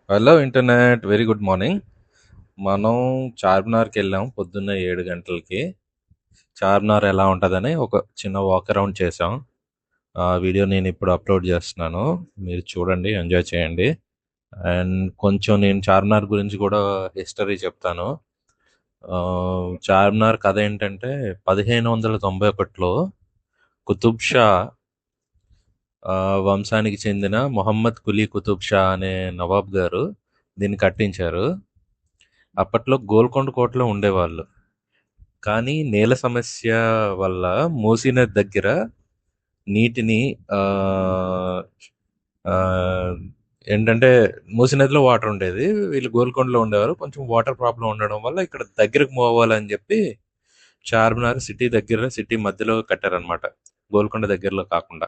Hello internet, very good morning. మనం చార్మినార్కి వెళ్ళాం పొద్దున్న 7 గంటలకి. చార్మినార్ ఎలా ఉంటుందని ఒక చిన్న వాక్ అరౌండ్ చేసాం. ఆ వీడియో నేను ఇప్పుడు అప్లోడ్ చేస్తున్నాను. మీరు చూడండి, ఎంజాయ్ చేయండి. అండ్ కొంచెం నేను చార్మినార్ గురించి కూడా హిస్టరీ చెప్తాను. ఆ, చార్మినార్ కథ ఏంటంటే 1591లో కుతుబ్ షా ఆ, వంశానికి చెందిన మొహమ్మద్ కులీ కుతుబ్ షా అనే నవాబ్ గారు దీన్ని కట్టించారు. అప్పట్లో గోల్కొండ కోటలో ఉండేవాళ్ళు. కానీ నేల సమస్య వల్ల మూసీ నది దగ్గర నీటిని ఆ, ఆ, ఏంటంటే మూసీ నదిలో వాటర్ ఉండేది. వీళ్ళు గోల్కొండలో ఉండేవారు. కొంచెం వాటర్ ప్రాబ్లం ఉండడం వల్ల ఇక్కడ దగ్గరకు మూవ్ అవ్వాలని చెప్పి చార్మినార్ సిటీ దగ్గర, సిటీ మధ్యలో కట్టారనమాట, గోల్కొండ దగ్గరలో కాకుండా.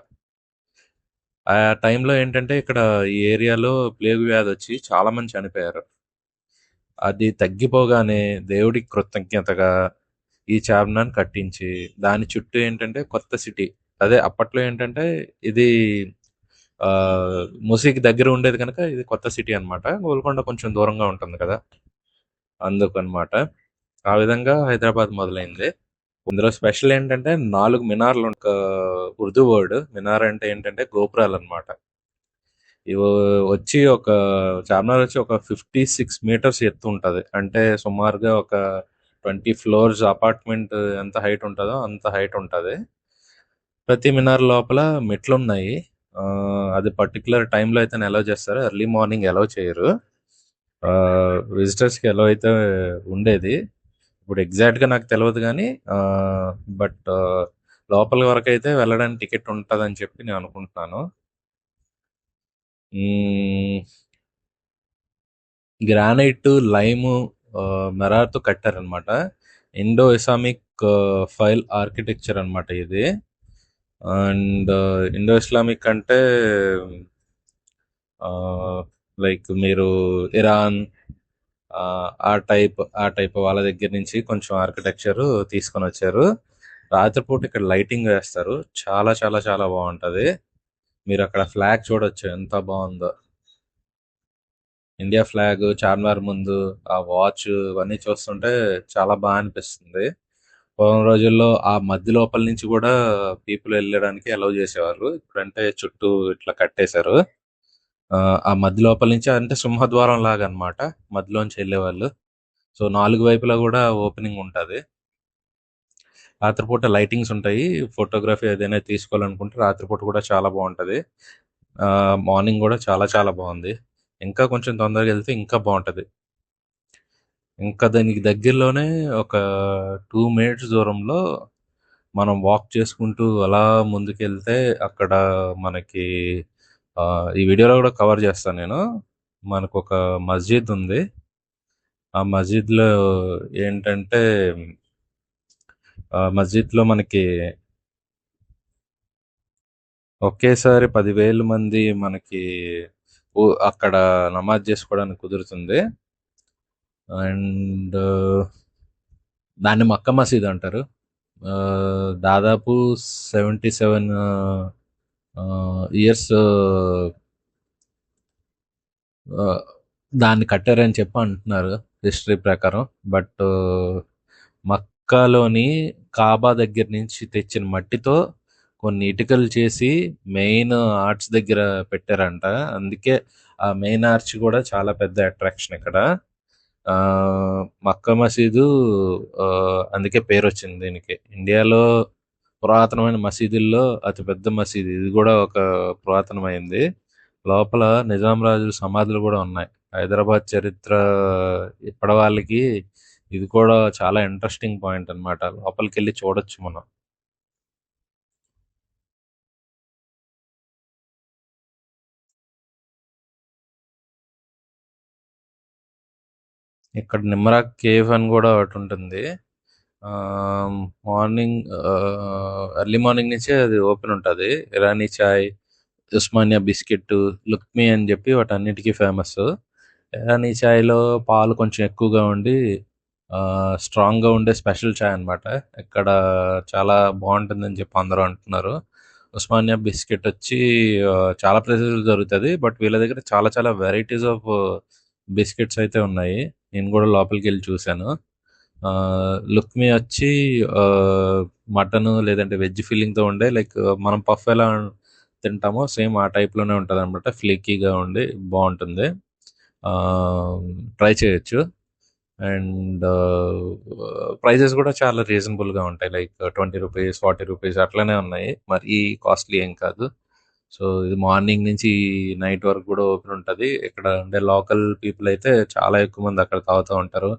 ఆ టైంలో ఏంటంటే ఇక్కడ ఈ ఏరియాలో ప్లేగు వ్యాధి వచ్చి చాలా మంది చనిపోయారు. అది తగ్గిపోగానే దేవుడికి కృతజ్ఞతగా ఈ చార్మినార్‌ని కట్టించి, దాని చుట్టూ ఏంటంటే కొత్త సిటీ. అదే అప్పట్లో ఏంటంటే ఇది మూసీకి దగ్గర ఉండేది కనుక ఇది కొత్త సిటీ అన్నమాట. గోల్కొండ కొంచెం దూరంగా ఉంటుంది కదా! అందుకనమాట. ఆ విధంగా హైదరాబాద్ మొదలైంది. ఇందులో స్పెషల్ ఏంటంటే 4 మినార్లు ఒక ఉర్దూ వర్డ్. మినార్ అంటే ఏంటంటే గోపురాలన్నమాట. ఇవి వచ్చి ఒక చార్మినార్ వచ్చి ఒక 56 మీటర్స్ ఎత్తు ఉంటది. అంటే సుమారుగా ఒక 20 ఫ్లోర్స్ అపార్ట్మెంట్ ఎంత హైట్ ఉంటదో అంత హైట్ ఉంటది. ప్రతి మినార్ లోపల మెట్లున్నాయి. అది పర్టిక్యులర్ టైంలో అయితేనే అలౌ చేస్తారు. ఎర్లీ మార్నింగ్ అలౌ చేయరు. విజిటర్స్‌కి అలౌ అయితే ఉండేది. ఇప్పుడు ఎగ్జాక్ట్‌గా నాకు తెలవదు గానీ బట్ లోపల వరకైతే వెళ్ళడానికి టికెట్ ఉంటదని చెప్పి నేను అనుకుంటున్నాను. హ్మ్. గ్రానైట్, లైము, మెరార్‌తో కట్టారనమాట. ఇండో ఇస్లామిక్ ఫైల్ ఆర్కిటెక్చర్ అనమాట ఇది. అండ్ ఇండో ఇస్లామిక్ అంటే లైక్ మీరు ఇరాన్, ఆ టైప్ వాళ్ళ దగ్గర నుంచి కొంచెం ఆర్కిటెక్చర్ తీసుకొని వచ్చారు. రాత్రిపూట ఇక్కడ లైటింగ్ వేస్తారు. చాలా చాలా చాలా బాగుంటది. మీరు అక్కడ ఫ్లాగ్ చూడొచ్చు ఎంత బాగుందో. ఇండియా ఫ్లాగ్ చార్మినార్ ముందు ఆ వాచ్ ఇవన్నీ చూస్తుంటే చాలా బాగా అనిపిస్తుంది. పూర్వం రోజుల్లో ఆ మధ్య లోపల నుంచి కూడా పీపుల్ వెళ్ళడానికి అలౌ చేసేవారు. ఇప్పుడంటే చుట్టూ ఇట్లా కట్టేశారు. ఆ ఆ మధ్య లోపల నుంచి అంటే సింహద్వారం లాగా అన్నమాట. మధ్యలోంచి వెళ్ళేవాళ్ళు. సో 4 వైపులా కూడా ఓపెనింగ్ ఉంటది. రాత్రిపూట లైటింగ్స్ ఉంటాయి. ఫోటోగ్రఫీ ఏదైనా తీసుకోవాలనుకుంటే రాత్రిపూట కూడా చాలా బాగుంటది. మార్నింగ్ కూడా చాలా చాలా బాగుంది. ఇంకా కొంచెం తొందరగా వెళ్తే ఇంకా బాగుంటది. ఇంకా దానికి దగ్గరలోనే ఒక 2 మినిట్స్ దూరంలో మనం వాక్ చేసుకుంటూ అలా ముందుకెళ్తే అక్కడ మనకి ఈ వీడియోలో కూడా కవర్ చేస్తాను నేను. మనకు ఒక మస్జిద్ ఉంది. ఆ మస్జిద్లో ఏంటంటే ఆ మస్జిద్లో మనకి ఒకేసారి 10,000 మంది మనకి అక్కడ నమాజ్ చేసుకోవడానికి కుదురుతుంది. అండ్ దాన్ని మక్క మసీద్ అంటారు. దాదాపు 77 ఇయర్స్ దాన్ని కట్టారని చెప్పి అంటున్నారు హిస్టరీ ప్రకారం. బట్ మక్కాలోని కాబా దగ్గర నుంచి తెచ్చిన మట్టితో కొన్ని ఇటుకలు చేసి మెయిన్ ఆర్చ్ దగ్గర పెట్టారంట. అందుకే ఆ మెయిన్ ఆర్చ్ కూడా చాలా పెద్ద అట్రాక్షన్ ఇక్కడ. ఆ, మక్కా మసీదు ఆ, అందుకే పేరు వచ్చింది దీనికి. ఇండియాలో పురాతనమైన మసీదుల్లో అతిపెద్ద మసీదు ఇది కూడా ఒక పురాతనమైంది. లోపల నిజాం రాజుల సమాధులు కూడా ఉన్నాయి. హైదరాబాద్ చరిత్ర ఇప్పటి వాళ్ళకి ఇది కూడా చాలా ఇంట్రెస్టింగ్ పాయింట్ అన్నమాట. లోపలికి వెళ్ళి చూడొచ్చు మనం. ఇక్కడ నిమ్మరాక్ కేవ్ అని కూడా ఒకటి ఉంటుంది. ఆ, మార్నింగ్ ఎర్లీ మార్నింగ్ నుంచే అది ఓపెన్ ఉంటుంది. ఇరానీ చాయ్, ఉస్మానియా బిస్కెట్, లుక్మీ అని చెప్పి వాటన్నిటికీ ఫేమస్. ఇరానీ చాయ్లో పాలు కొంచెం ఎక్కువగా ఉండి స్ట్రాంగ్గా ఉండే స్పెషల్ చాయ్ అన్నమాట. ఇక్కడ చాలా బాగుంటుందని చెప్పి అందరూ అంటున్నారు. ఉస్మానియా బిస్కెట్ వచ్చి చాలా ప్లేసెస్ దొరుకుతుంది. బట్ వీళ్ళ దగ్గర చాలా చాలా వెరైటీస్ ఆఫ్ బిస్కెట్స్ అయితే ఉన్నాయి. నేను కూడా లోపలికి వెళ్ళి చూశాను. లుక్మీ వచ్చి మటన్ లేదంటే వెజ్ ఫీలింగ్తో ఉండే, లైక్ మనం పఫ్ ఎలా తింటామో సేమ్ ఆ టైప్లోనే ఉంటుంది అనమాట. ఫ్లేకీగా ఉండి బాగుంటుంది. ట్రై చేయొచ్చు. అండ్ ప్రైజెస్ కూడా చాలా రీజనబుల్గా ఉంటాయి. లైక్ రూ. 20, రూ. 40 అట్లనే ఉన్నాయి. మరి కాస్ట్లీ ఏం కాదు. సో ఇది మార్నింగ్ నుంచి నైట్ వరకు కూడా ఓపెన్ ఉంటుంది. ఇక్కడ ఉండే లోకల్ పీపుల్ అయితే చాలా ఎక్కువ మంది అక్కడ తాగుతూ ఉంటారు.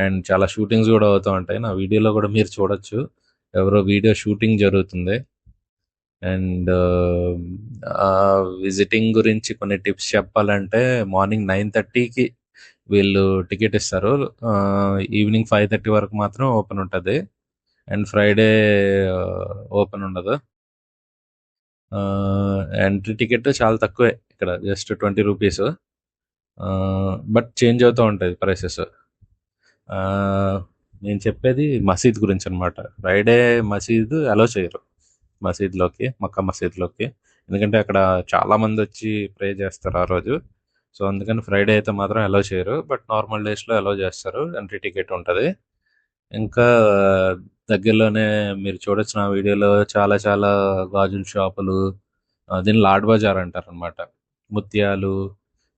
అండ్ చాలా షూటింగ్స్ కూడా అవుతూ ఉంటాయి. నా వీడియోలో కూడా మీరు చూడొచ్చు, ఎవరో వీడియో షూటింగ్ జరుగుతుంది. అండ్ విజిటింగ్ గురించి కొన్ని టిప్స్ చెప్పాలంటే, మార్నింగ్ 9:30కి వీళ్ళు టికెట్ ఇస్తారు. ఈవినింగ్ 5:30 వరకు మాత్రం ఓపెన్ ఉంటుంది. అండ్ ఫ్రైడే ఓపెన్ ఉండదు. ఎంట్రీ టికెట్ చాలా తక్కువే ఇక్కడ, జస్ట్ రూ. 20. బట్ చేంజ్ అవుతూ ఉంటుంది ప్రైసెస్. నేను చెప్పేది మసీద్ గురించి అనమాట. ఫ్రైడే మసీద్ అలో చేయరు మసీద్లోకి, మక్కా మసీద్లోకి. ఎందుకంటే అక్కడ చాలామంది వచ్చి ప్రే చేస్తారు ఆ రోజు. సో అందుకని ఫ్రైడే అయితే మాత్రం అలో చేయరు. బట్ నార్మల్ డేస్లో అలో చేస్తారు. ఎంట్రీ టికెట్ ఉంటుంది. ఇంకా దగ్గరలోనే మీరు చూడొచ్చు నా వీడియోలో చాలా చాలా గాజుల షాపులు, దీన్ని లాడ్ బజార్ అంటారు అనమాట. ముత్యాలు,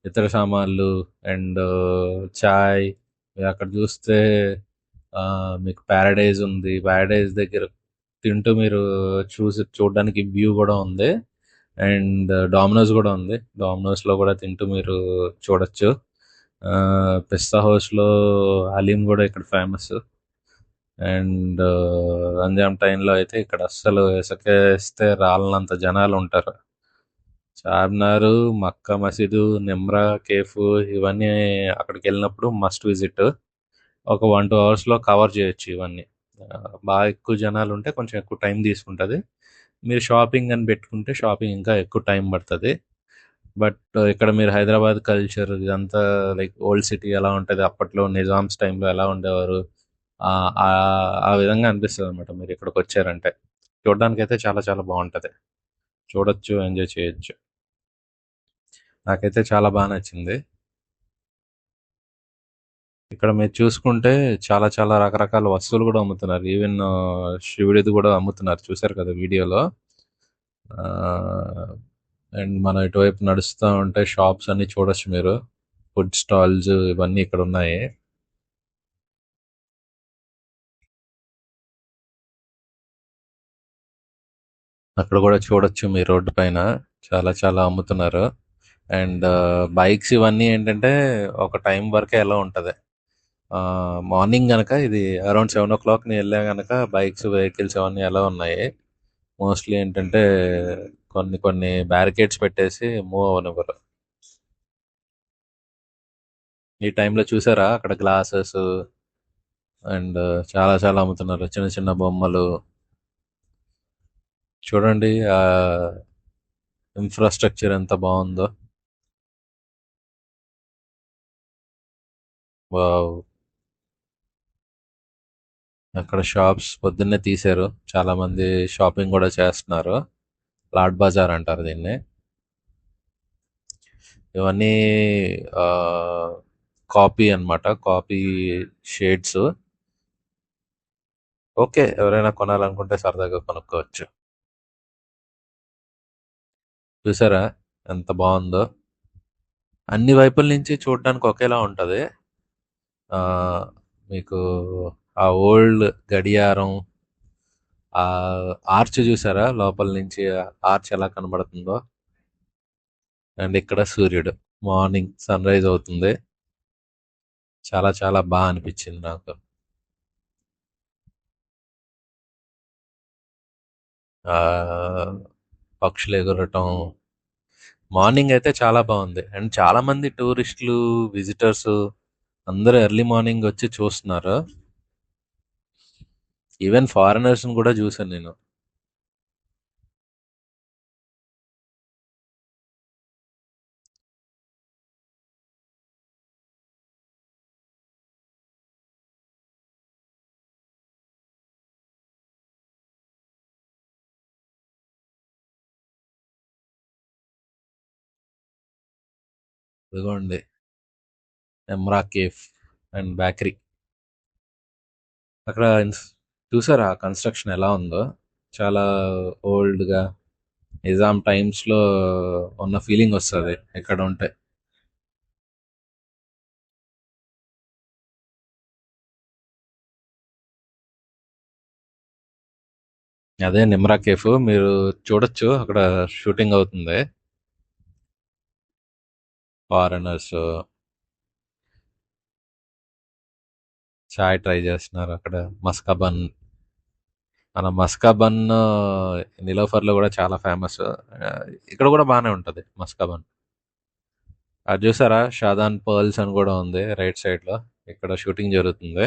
ఇతర సామాన్లు, అండ్ చాయ్. మీరు అక్కడ చూస్తే మీకు ప్యారడైజ్ ఉంది. ప్యారడైజ్ దగ్గర తింటూ మీరు చూడడానికి వ్యూ కూడా ఉంది. అండ్ డామినోస్ కూడా ఉంది. డామినోస్లో కూడా తింటూ మీరు చూడొచ్చు. పిస్తా హౌస్లో హలీం కూడా ఇక్కడ ఫేమస్. అండ్ రంజాన్ టైంలో అయితే ఇక్కడ అస్సలు ఇసుకేస్తే రాలనంత జనాలు ఉంటారు. చార్మినార్, మక్కా మసీదు, నిమ్రా కేఫ్, ఇవన్నీ అక్కడికి వెళ్ళినప్పుడు మస్ట్ విజిట్. ఒక 1-2 అవర్స్లో కవర్ చేయొచ్చు ఇవన్నీ. బాగా ఎక్కువ జనాలు ఉంటే కొంచెం ఎక్కువ టైం తీసుకుంటుంది. మీరు షాపింగ్ అని పెట్టుకుంటే షాపింగ్ ఇంకా ఎక్కువ టైం పడుతుంది. బట్ ఇక్కడ మీరు హైదరాబాద్ కల్చర్ ఇదంతా, లైక్ ఓల్డ్ సిటీ ఎలా ఉంటుంది, అప్పట్లో నిజామ్స్ టైంలో ఎలా ఉండేవారు, ఆ ఆ విధంగా అనిపిస్తుంది అనమాట మీరు ఇక్కడికి వచ్చారంటే. చూడడానికి అయితే చాలా చాలా బాగుంటుంది. చూడొచ్చు, ఎంజాయ్ చేయొచ్చు. నాకైతే చాలా బాగా నచ్చింది. ఇక్కడ మీరు చూసుకుంటే చాలా చాలా రకరకాల వస్తువులు కూడా అమ్ముతున్నారు. ఈవెన్ శివుడిది కూడా అమ్ముతున్నారు, చూశారు కదా వీడియోలో. అండ్ మనం ఇటువైపు నడుస్తూ ఉంటే షాప్స్ అన్ని చూడొచ్చు మీరు. ఫుడ్ స్టాల్స్ ఇవన్నీ ఇక్కడ ఉన్నాయి. అక్కడ కూడా చూడొచ్చు మీ రోడ్డు పైన చాలా చాలా అమ్ముతున్నారు. అండ్ బైక్స్ ఇవన్నీ ఏంటంటే ఒక టైం వరకే ఎలా ఉంటుంది. మార్నింగ్ కనుక ఇది అరౌండ్ 7 o'clock వెళ్ళా కనుక బైక్స్ వెహికల్స్ అవన్నీ ఎలా ఉన్నాయి. మోస్ట్లీ ఏంటంటే కొన్ని కొన్ని బ్యారికేడ్స్ పెట్టేసి మూవ్ అవ్వనివ్వరు. ఈ టైంలో చూసారా అక్కడ గ్లాసెస్ అండ్ చాలా చాలా అమ్ముతున్నారు, చిన్న చిన్న బొమ్మలు. చూడండి ఆ ఇన్ఫ్రాస్ట్రక్చర్ ఎంత బాగుందో. వావ్. అక్కడ షాప్స్ పొద్దున్నే తీశారు, చాలా మంది షాపింగ్ కూడా చేస్తున్నారు. లాడ్ బజార్ అంటారు దీన్ని. ఇవన్నీ కాపీ అన్నమాట, కాపీ షేడ్స్. ఓకే, ఎవరైనా కొనాలనుకుంటే సరదాగా కొనుక్కోవచ్చు. చూసారా ఎంత బాగుందో. అన్ని వైపుల నుంచి చూడడానికి ఒకేలా ఉంటుంది. ఆ, మీకు ఆ ఓల్డ్ గడియారం, ఆ ఆర్చ్ చూసారా లోపల నుంచి, ఆర్చ్ ఎలా కనబడుతుందో. అండ్ ఇక్కడ సూర్యుడు మార్నింగ్ సన్ రైజ్ అవుతుంది. చాలా చాలా బాగా అనిపించింది నాకు. ఆ పక్షులు ఎగురటం మార్నింగ్ అయితే చాలా బాగుంది. అండ్ చాలా మంది టూరిస్టులు, విజిటర్స్ అందరూ ఎర్లీ మార్నింగ్ వచ్చి చూస్తున్నారు. ఈవెన్ ఫారినర్స్ కూడా చూసాను నేను. ఇదిగోండి ఎమ్రా కేఫ్ అండ్ బేకరీ. అక్కడ చూసారా కన్స్ట్రక్షన్ ఎలా ఉందో? చాలా ఓల్డ్గా నిజాం టైమ్స్లో ఉన్న ఫీలింగ్ వస్తుంది ఇక్కడ ఉంటే. అదే నిమ్రా కేఫ్, మీరు చూడొచ్చు, అక్కడ షూటింగ్ అవుతుంది. ఫారెనర్స్ చాయ్ ట్రై చేస్తున్నారు అక్కడ. మస్కా బన్, మన మస్కా బన్ నిలోఫర్లో కూడా చాలా ఫేమస్. ఇక్కడ కూడా బాగానే ఉంటుంది మస్కా బన్. అది చూసారా, షాదాన్ పర్ల్స్ అని కూడా ఉంది రైట్ సైడ్లో. ఇక్కడ షూటింగ్ జరుగుతుంది.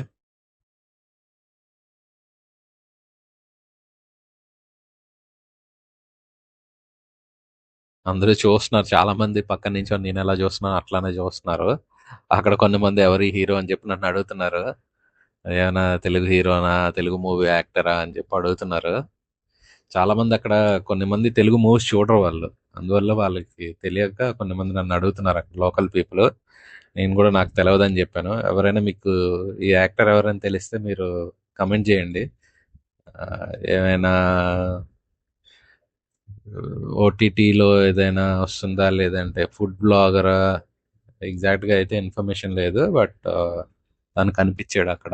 అందరూ చూస్తున్నారు, చాలా మంది పక్కన నుంచి నేను ఎలా చూస్తున్నాను అట్లానే చూస్తున్నారు. అక్కడ కొంతమంది ఎవరి హీరో అని చెప్పి నన్ను అడుగుతున్నారు. ఏమైనా తెలుగు హీరోనా, తెలుగు మూవీ యాక్టరా అని చెప్పి అడుగుతున్నారు. చాలా మంది అక్కడ, కొన్ని మంది తెలుగు మూవీస్ చూడరు వాళ్ళు. అందువల్ల వాళ్ళకి తెలియక కొన్ని మంది నన్ను అడుగుతున్నారు అక్కడ లోకల్ పీపుల్. నేను కూడా నాకు తెలియదని చెప్పాను. ఎవరైనా మీకు ఈ యాక్టర్ ఎవరైనా తెలిస్తే మీరు కమెంట్ చేయండి. ఆ, ఏమైనా ఓటీటీలో ఏదైనా వస్తుందా, లేదంటే ఫుడ్ బ్లాగరా, ఎగ్జాక్ట్గా అయితే ఇన్ఫర్మేషన్ లేదు. బట్ తను కనిపించాడు అక్కడ.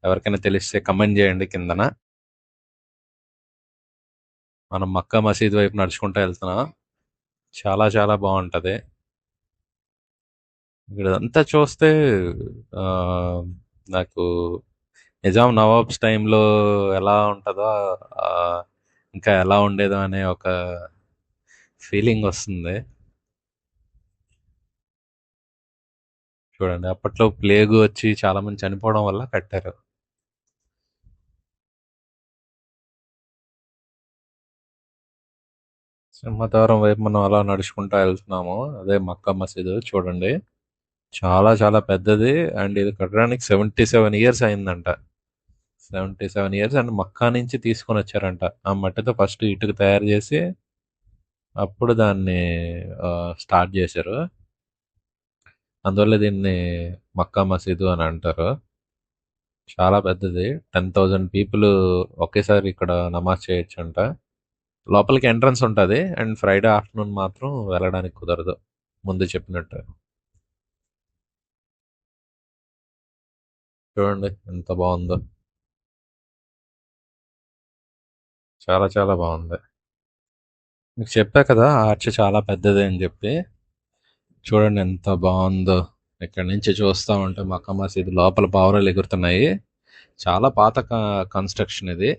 ఎవరికైనా తెలిస్తే కమెంట్ చేయండి కిందన. మనం మక్కా మసీద్ వైపు నడుచుకుంటూ వెళ్తున్నాం. చాలా చాలా బాగుంటుంది. ఇక్కడ అంతా చూస్తే ఆ, నాకు నిజాం నవాబ్స్ టైంలో ఎలా ఉంటుందో, ఆ, ఇంకా ఎలా ఉండేదో అనే ఒక ఫీలింగ్ వస్తుంది. చూడండి, అప్పట్లో ప్లేగు వచ్చి చాలా మంది చనిపోవడం వల్ల కట్టారు. సింహద్వారం వైపు మనం అలా నడుచుకుంటూ వెళ్తున్నాము. అదే మక్కా మసీదు చూడండి. చాలా చాలా పెద్దది. అండ్ ఇది కట్టడానికి 77 years అయిందంట. 77 years. అండ్ మక్కా నుంచి తీసుకొని వచ్చారంట ఆ మట్టితో. ఫస్ట్ ఇటుక తయారు చేసి అప్పుడు దాన్ని స్టార్ట్ చేశారు. అందువల్ల దీన్ని మక్కా మసీదు అని అంటారు. చాలా పెద్దది. 10,000 people ఒకేసారి ఇక్కడ నమాజ్ చేయొచ్చు అంట. లోపలికి ఎంట్రన్స్ ఉంటుంది. అండ్ ఫ్రైడే ఆఫ్టర్నూన్ మాత్రం వెళ్ళడానికి కుదరదు, ముందు చెప్పినట్టు. చూడండి ఎంత బాగుందో. చాలా చాలా బాగుంది. మీకు చెప్పా కదా ఆర్చ్ చాలా పెద్దది అని చెప్పి. చూడండి ఎంత బాగుందో. ఇక్కడ నుంచి చూస్తా ఉంటే మక్కా మసీద్ లోపల పావురాలు ఎగురుతున్నాయి. చాలా పాత కన్స్ట్రక్షన్ ఇది.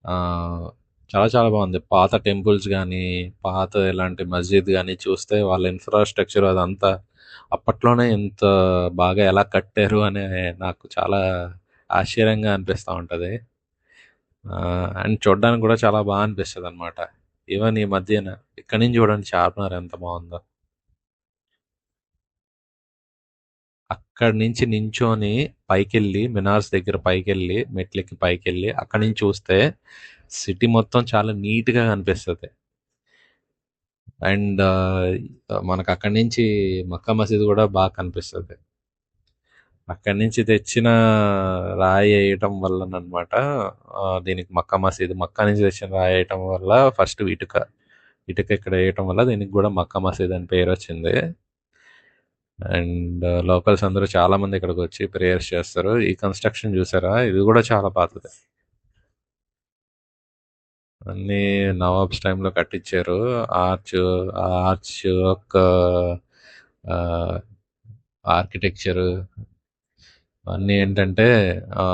ఆ, చాలా చాలా బాగుంది. పాత టెంపుల్స్ కానీ, పాత ఇలాంటి మస్జిద్ కానీ చూస్తే వాళ్ళ ఇన్ఫ్రాస్ట్రక్చర్ అదంతా అప్పట్లోనే ఇంత బాగా ఎలా కట్టారు అనే నాకు చాలా ఆశ్చర్యంగా అనిపిస్తూ ఉంటుంది. అండ్ చూడడానికి కూడా చాలా బాగా అనిపిస్తుంది అనమాట. ఈవెన్ ఈ మధ్యన ఇక్కడి నుంచి చూడండి చార్మినార్ ఎంత బాగుందో. అక్కడి నుంచి నించొని పైకెళ్ళి, మినార్స్ దగ్గర పైకెళ్ళి, మెట్లెక్కి పైకెళ్ళి అక్కడి నుంచి చూస్తే సిటీ మొత్తం చాలా నీట్గా కనిపిస్తుంది. అండ్ మనకు అక్కడి నుంచి మక్కా మసీద్ కూడా బాగా కనిపిస్తుంది. అక్కడి నుంచి తెచ్చిన రాయి వేయటం వల్లనమాట దీనికి మక్కా మసీద్. మక్కా నుంచి తెచ్చిన రాయి వేయటం వల్ల ఫస్ట్ ఇటుక ఇటుక ఇక్కడ వేయటం వల్ల దీనికి కూడా మక్కా మసీద్ అని పేరు వచ్చింది. అండ్ లోకల్స్ అందరూ చాలా మంది ఇక్కడికి వచ్చి ప్రేయర్స్ చేస్తారు. ఈ కన్స్ట్రక్షన్ చూసారా, ఇది కూడా చాలా పాతది. అన్నీ నవాబ్స్ టైంలో కట్టించారు. ఆర్చ్ ఆర్చ్ యొక్క ఆర్కిటెక్చర్ అన్నీ ఏంటంటే ఆ,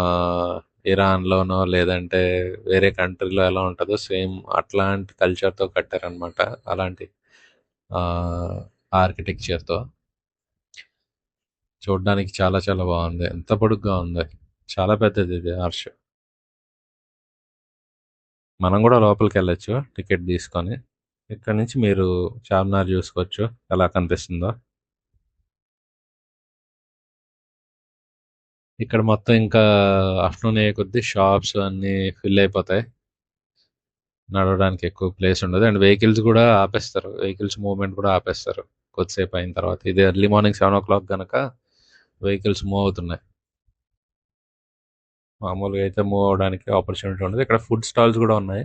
ఇరాన్లోనో లేదంటే వేరే కంట్రీలో ఎలా ఉంటుందో సేమ్ అట్లాంటి కల్చర్తో కట్టారనమాట. అలాంటి ఆర్కిటెక్చర్తో చూడడానికి చాలా చాలా బాగుంది. ఎంత పొడుగ్గా ఉంది, చాలా పెద్దది ఇది ఆర్చ్. మనం కూడా లోపలికి వెళ్ళొచ్చు టికెట్ తీసుకొని. ఇక్కడ నుంచి మీరు చార్మినార్ చూసుకోవచ్చు ఎలా కనిపిస్తుందో. ఇక్కడ మొత్తం ఇంకా ఆఫ్టర్నూన్ అయ్యే కొద్దీ షాప్స్ అన్నీ ఫిల్ అయిపోతాయి. నడవడానికి ఎక్కువ ప్లేస్ ఉండదు. అండ్ వెహికల్స్ కూడా ఆపేస్తారు, వెహికల్స్ మూవ్మెంట్ కూడా ఆపేస్తారు కొద్దిసేపు అయిన తర్వాత. ఇది ఎర్లీ మార్నింగ్ 7 o'clock కనుక వెహికల్స్ మూవ్ అవుతున్నాయి. మామూలుగా అయితే మూవ్ అవడానికి ఆపర్చునిటీ ఉండదు. ఇక్కడ ఫుడ్ స్టాల్స్ కూడా ఉన్నాయి.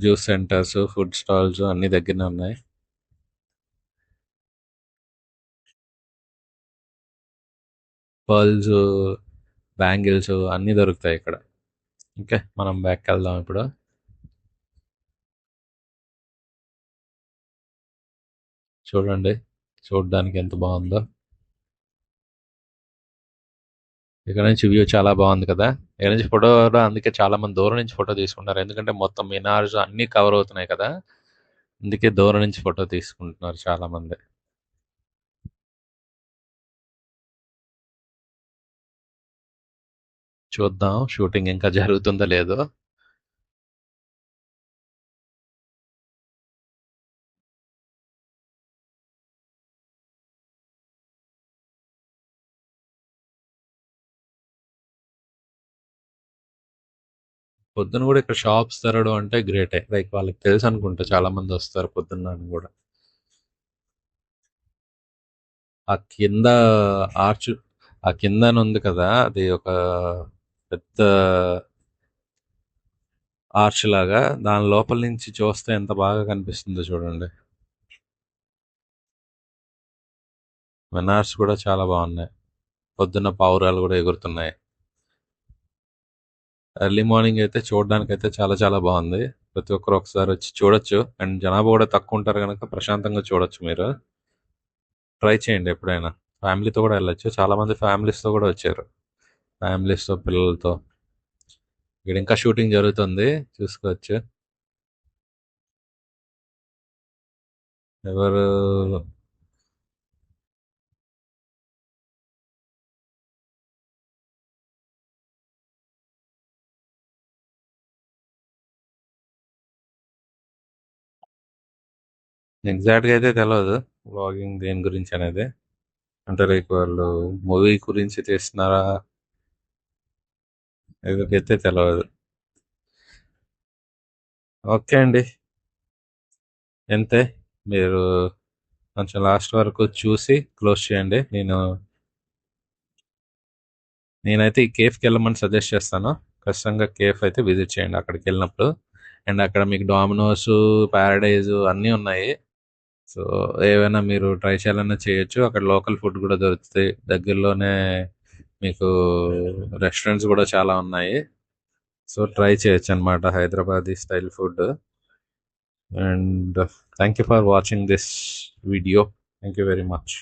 జ్యూస్ సెంటర్స్, ఫుడ్ స్టాల్స్ అన్ని దగ్గరనే ఉన్నాయి. పర్ల్స్, బ్యాంగిల్స్ అన్నీ దొరుకుతాయి ఇక్కడ. ఓకే, మనం బ్యాక్కి వెళ్దాం ఇప్పుడు. చూడండి, చూడడానికి ఎంత బాగుందో. ఇక్కడ నుంచి వ్యూ చాలా బాగుంది కదా. ఇక్కడ నుంచి ఫోటో అందుకే చాలా మంది దూరం నుంచి ఫోటో తీసుకుంటారు, ఎందుకంటే మొత్తం మినార్స్ అన్నీ కవర్ అవుతున్నాయి కదా, అందుకే దూరం నుంచి ఫోటో తీసుకుంటున్నారు చాలా మంది. చూద్దాం షూటింగ్ ఇంకా జరుగుతుందో లేదో. పొద్దున కూడా ఇక్కడ షాప్స్ తెరవడం అంటే గ్రేటే. లైక్ వాళ్ళకి తెలుసు అనుకుంటా, చాలా మంది వస్తారు పొద్దున్న అని కూడా. ఆ కింద ఆర్చ్, ఆ కిందన ఉంది కదా, అది ఒక పెద్ద ఆర్చ్ లాగా, దాని లోపల నుంచి చూస్తే ఎంత బాగా కనిపిస్తుందో చూడండి. మినార్స్ కూడా చాలా బాగున్నాయి. పొద్దున్న పావురాలు కూడా ఎగురుతున్నాయి. ఎర్లీ మార్నింగ్ అయితే చూడడానికి అయితే చాలా చాలా బాగుంది. ప్రతి ఒక్కరు ఒకసారి వచ్చి చూడొచ్చు. అండ్ జనాభా కూడా తక్కువ ఉంటారు కనుక ప్రశాంతంగా చూడొచ్చు. మీరు ట్రై చేయండి ఎప్పుడైనా. ఫ్యామిలీతో కూడా వెళ్ళొచ్చు. చాలా మంది ఫ్యామిలీస్తో కూడా వచ్చారు, ఫ్యామిలీస్తో పిల్లలతో. ఇక్కడ ఇంకా షూటింగ్ జరుగుతుంది, చూసుకోవచ్చు. ఎవరు ఎగ్జాక్ట్గా అయితే తెలియదు వ్లాగింగ్ దేని గురించి అనేది. అంటే లైక్ వాళ్ళు మూవీ గురించి తీస్తున్నారా, ఇదైతే తెలియదు. ఓకే అండి, ఎంతే. మీరు కొంచెం లాస్ట్ వరకు చూసి క్లోజ్ చేయండి. నేనైతే ఈ కేఫ్కి వెళ్ళమని సజెస్ట్ చేస్తాను. ఖచ్చితంగా కేఫ్ అయితే విజిట్ చేయండి అక్కడికి వెళ్ళినప్పుడు. అండ్ అక్కడ మీకు డామినోస్, ప్యారడైజ్ అన్నీ ఉన్నాయి. సో ఏవైనా మీరు ట్రై చేయాలన్నా చేయొచ్చు. అక్కడ లోకల్ ఫుడ్ కూడా దొరుకుతాయి దగ్గరలోనే. మీకు రెస్టారెంట్స్ కూడా చాలా ఉన్నాయి. సో ట్రై చేయొచ్చు అనమాట Hyderabadi style food. And thank you for watching this video. Thank you very much.